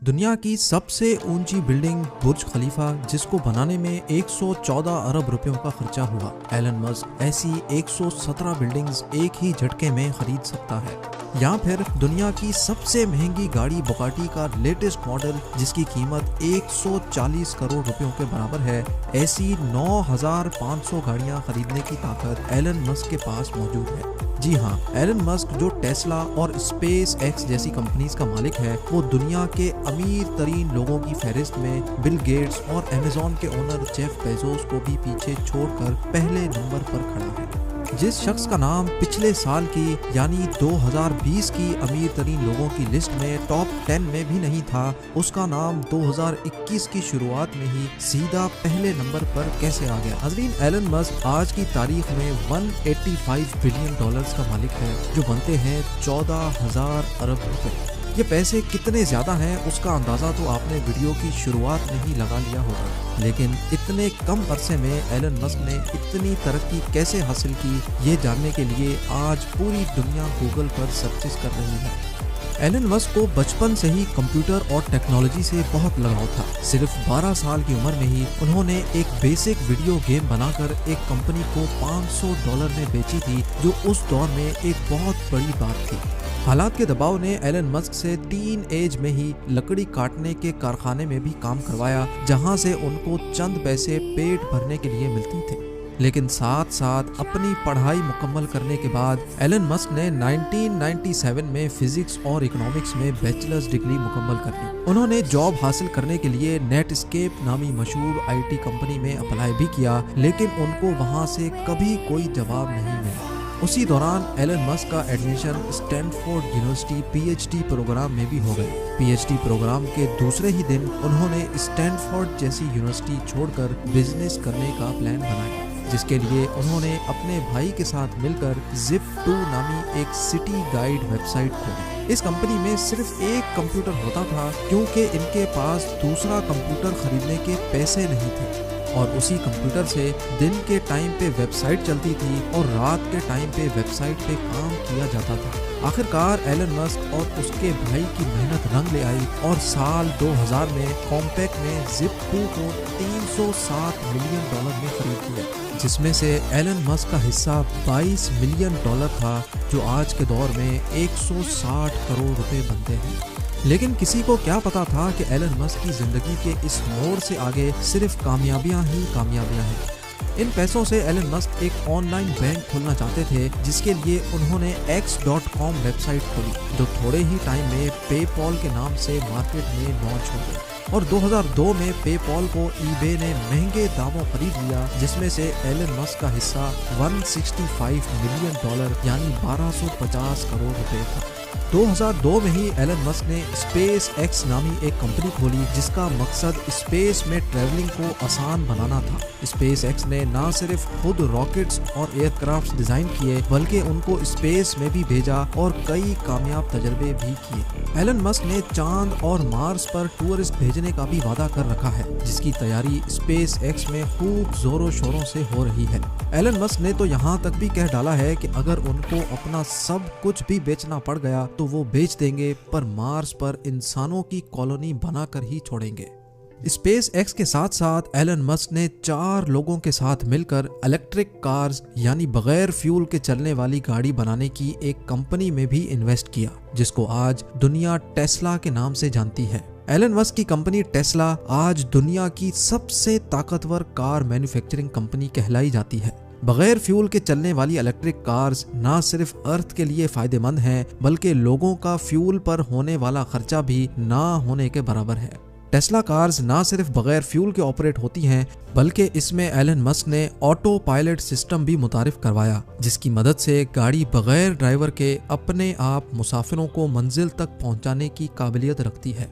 दुनिया की सबसे ऊंची बिल्डिंग बुर्ज खलीफा, जिसको बनाने में 114 अरब रुपयों का खर्चा हुआ। एलन मस्क ऐसी 117 बिल्डिंग्स एक ही झटके में खरीद सकता है। या फिर दुनिया की सबसे महंगी गाड़ी बुगाटी का लेटेस्ट मॉडल, जिसकी कीमत 140 करोड़ रुपयों के बराबर है। ऐसी 9500 गाड़ियां खरीदने की ताकत एलन मस्क के पास मौजूद है। जी हाँ, एलन मस्क जो टेस्ला और स्पेस एक्स जैसी कंपनीज का मालिक है, वो दुनिया के अमीर तरीन लोगों की फहरिस्त में बिल गेट्स और अमेज़न के ओनर जेफ बेजोस को भी पीछे छोड़कर पहले नंबर पर खड़ा है। जिस शख्स का नाम पिछले साल की यानी 2020 की अमीर तरीन लोगों की लिस्ट में टॉप 10 में भी नहीं था, उसका नाम 2021 की शुरुआत में ही सीधा पहले नंबर पर कैसे आ गया। हज़रीन, एलन मस्क आज की तारीख में 185 बिलियन डॉलर्स का मालिक है, जो बनते हैं 14,000 अरब रुपए। ये पैसे कितने ज्यादा हैं उसका अंदाजा तो आपने वीडियो की शुरुआत में ही लगा लिया होगा, लेकिन इतने कम अरसे में एलन मस्क ने इतनी तरक्की कैसे हासिल की, ये जानने के लिए आज पूरी दुनिया गूगल पर सर्चेस कर रही है। एलन मस्क को बचपन से ही कंप्यूटर और टेक्नोलॉजी से बहुत लगाव था। सिर्फ 12 साल की उम्र में ही उन्होंने एक बेसिक वीडियो गेम बनाकर एक कंपनी को $500 में बेची थी, जो उस दौर में एक बहुत बड़ी बात थी। हालात के दबाव ने एलन मस्क से टीन एज में ही लकड़ी काटने के कारखाने में भी काम करवाया, जहां से उनको चंद पैसे पेट भरने के लिए मिलते थे। लेकिन साथ साथ अपनी पढ़ाई मुकम्मल करने के बाद एलन मस्क ने 1997 में फिजिक्स और इकोनॉमिक्स में बैचलर्स डिग्री मुकम्मल कर ली। उन्होंने जॉब हासिल करने के लिए नेटस्केप नामी मशहूर IT कंपनी में अप्लाई भी किया, लेकिन उनको वहां से कभी कोई जवाब नहीं मिला। उसी दौरान एलन मस्क का admission Stanford University PhD program में भी हो गया। PhD प्रोग्राम के दूसरे ही दिन उन्होंने स्टैनफोर्ड जैसी यूनिवर्सिटी छोड़कर बिजनेस करने का प्लान बनाया, जिसके लिए उन्होंने अपने भाई के साथ मिलकर Zip2 नामी एक सिटी गाइड वेबसाइट खोली। इस कंपनी में सिर्फ एक कंप्यूटर होता था, क्योंकि इनके पास दूसरा कंप्यूटर खरीदने के पैसे नहीं थे, और उसी कंप्यूटर से दिन के टाइम पे वेबसाइट चलती थी और रात के टाइम पे वेबसाइट पे काम किया जाता था। आखिरकार एलन मस्क और उसके भाई की मेहनत रंग ले आई और साल 2000 में कॉम्पैक ने Zip2 को $307 मिलियन में खरीद लिया, जिसमें से एलन मस्क का हिस्सा $22 मिलियन था, जो आज के दौर में 160 करोड़ रुपए बनते हैं। लेकिन किसी को क्या पता था कि एलन मस्क की जिंदगी के इस मोड़ से आगे सिर्फ कामयाबियां ही कामयाबियां हैं। इन पैसों से एलन मस्क एक ऑनलाइन बैंक खोलना चाहते थे, जिसके लिए उन्होंने X.com वेबसाइट खोली, जो थोड़े ही टाइम में पेपॉल के नाम से मार्केट में लॉन्च हो गई। और 2002 में पेपॉल को eBay ने महंगे दामों खरीद लिया, जिसमें से एलन मस्क का हिस्सा $165 मिलियन यानी 1250 करोड़ रुपए था। 2002 में ही एलन मस्क ने स्पेस एक्स नामी एक कंपनी खोली, जिसका मकसद स्पेस में ट्रैवलिंग को आसान बनाना था। स्पेस एक्स ने न सिर्फ खुद रॉकेट्स और एयरक्राफ्ट डिजाइन किए, बल्कि उनको स्पेस में भी भेजा और कई कामयाब तजर्बे भी किए। एलन मस्क ने चांद और मार्स पर टूरिस्ट भेजने का भी वादा कर रखा है, जिसकी तैयारी स्पेस एक्स में खूब जोरों शोरों से हो रही है। एलन मस्क ने तो यहाँ तक भी कह डाला है कि अगर उनको अपना सब कुछ भी बेचना पड़ गया तो वो बेच देंगे, पर मार्स पर इंसानों की कॉलोनी बनाकर ही छोड़ेंगे। स्पेस एक्स के साथ साथ एलन मस्क ने 4 लोगों के साथ मिलकर इलेक्ट्रिक कार्स यानी बगैर फ्यूल के चलने वाली गाड़ी बनाने की एक कंपनी में भी इन्वेस्ट किया, जिसको आज दुनिया टेस्ला के नाम से जानती है। एलन मस्क की कंपनी टेस्ला आज दुनिया की सबसे ताकतवर कार मैन्युफैक्चरिंग कंपनी कहलाई जाती है। बगैर फ्यूल के चलने वाली इलेक्ट्रिक कार्स ना सिर्फ अर्थ के लिए फायदेमंद हैं, बल्कि लोगों का फ्यूल पर होने वाला खर्चा भी ना होने के बराबर है। टेस्ला कार्स ना सिर्फ बगैर फ्यूल के ऑपरेट होती हैं, बल्कि इसमें एलन मस्क ने ऑटो पायलट सिस्टम भी मुतारिफ करवाया, जिसकी मदद से गाड़ी बगैर ड्राइवर के अपने आप मुसाफिरों को मंजिल तक पहुंचाने की काबिलियत रखती है।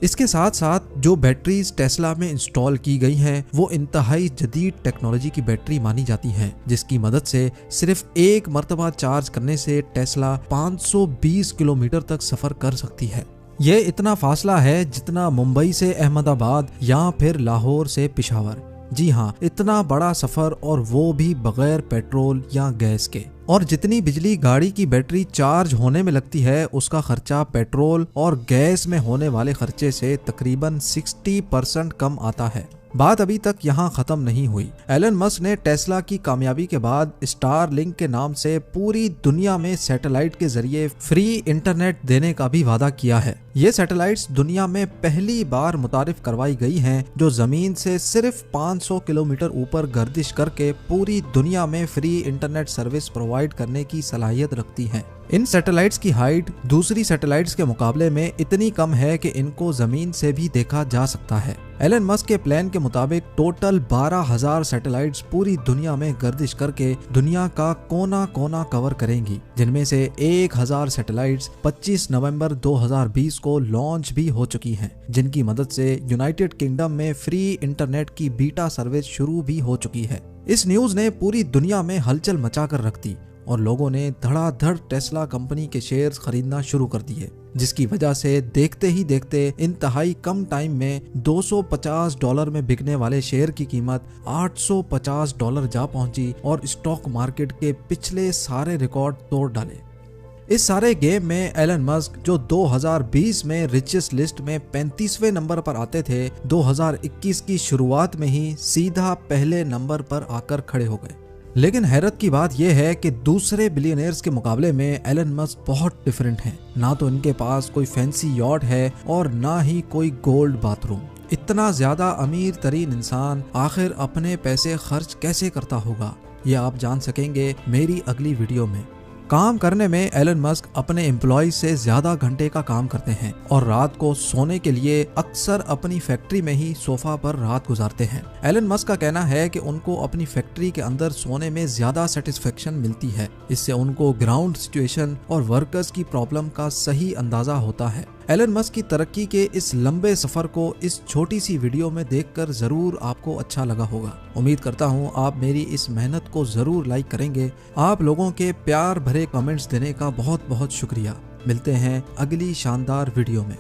इसके साथ साथ जो बैटरीज टेस्ला में इंस्टॉल की गई हैं, वो इंतहाई जदीद टेक्नोलॉजी की बैटरी मानी जाती हैं, जिसकी मदद से सिर्फ एक मर्तबा चार्ज करने से टेस्ला 520 किलोमीटर तक सफर कर सकती है। ये इतना फासला है जितना मुंबई से अहमदाबाद या फिर लाहौर से पेशावर। जी हाँ, इतना बड़ा सफर, और वो भी बगैर पेट्रोल या गैस के। और जितनी बिजली गाड़ी की बैटरी चार्ज होने में लगती है उसका खर्चा पेट्रोल और गैस में होने वाले खर्चे से तकरीबन 60% कम आता है। बात अभी तक यहाँ खत्म नहीं हुई। एलन मस्क ने टेस्ला की कामयाबी के बाद स्टारलिंक के नाम से पूरी दुनिया में सैटेलाइट के जरिए फ्री इंटरनेट देने का भी वादा किया है। ये सैटेलाइट्स दुनिया में पहली बार मुतारिफ करवाई गई हैं, जो जमीन से सिर्फ 500 किलोमीटर ऊपर गर्दिश करके पूरी दुनिया में फ्री इंटरनेट सर्विस प्रोवाइड करने की सलाहियत रखती हैं। इन सैटेलाइट्स की हाइट दूसरी सैटेलाइट्स के मुकाबले में इतनी कम है कि इनको जमीन से भी देखा जा सकता है। एलन मस्क के प्लान के मुताबिक टोटल 12,000 सैटेलाइट्स पूरी दुनिया में गर्दिश करके दुनिया का कोना कोना कवर करेंगी, जिनमें से 1,000 सैटेलाइट्स 25 नवंबर 2020 को लॉन्च भी हो चुकी हैं, जिनकी मदद से यूनाइटेड किंगडम में फ्री इंटरनेट की बीटा सर्विस शुरू भी हो चुकी है। इस न्यूज ने पूरी दुनिया में हलचल मचा कर रख दी और लोगों ने धड़ाधड़ टेस्ला कंपनी के शेयर्स खरीदना शुरू कर दिए, जिसकी वजह से देखते ही देखते इंतहाई कम टाइम में $250 में बिकने वाले शेयर की कीमत $850 जा पहुंची और स्टॉक मार्केट के पिछले सारे रिकॉर्ड तोड़ डाले। इस सारे गेम में एलन मस्क, जो 2020 में रिचेस्ट लिस्ट में 35वें नंबर पर आते थे, 2021 की शुरुआत में ही सीधा पहले नंबर पर आकर खड़े हो गए। लेकिन हैरत की बात यह है कि दूसरे बिलियनियर्स के मुकाबले में एलन मस्क बहुत डिफरेंट हैं। ना तो इनके पास कोई फैंसी यॉट है और ना ही कोई गोल्ड बाथरूम। इतना ज्यादा अमीर तरीन इंसान आखिर अपने पैसे खर्च कैसे करता होगा, ये आप जान सकेंगे मेरी अगली वीडियो में। काम करने में एलन मस्क अपने एम्प्लॉय से ज्यादा घंटे का काम करते हैं और रात को सोने के लिए अक्सर अपनी फैक्ट्री में ही सोफा पर रात गुजारते हैं। एलन मस्क का कहना है कि उनको अपनी फैक्ट्री के अंदर सोने में ज्यादा सेटिस्फेक्शन मिलती है। इससे उनको ग्राउंड सिचुएशन और वर्कर्स की प्रॉब्लम का सही अंदाजा होता है। एलन मस्क की तरक्की के इस लंबे सफर को इस छोटी सी वीडियो में देखकर जरूर आपको अच्छा लगा होगा। उम्मीद करता हूँ आप मेरी इस मेहनत को जरूर लाइक करेंगे। आप लोगों के प्यार भरे कमेंट्स देने का बहुत बहुत शुक्रिया। मिलते हैं अगली शानदार वीडियो में।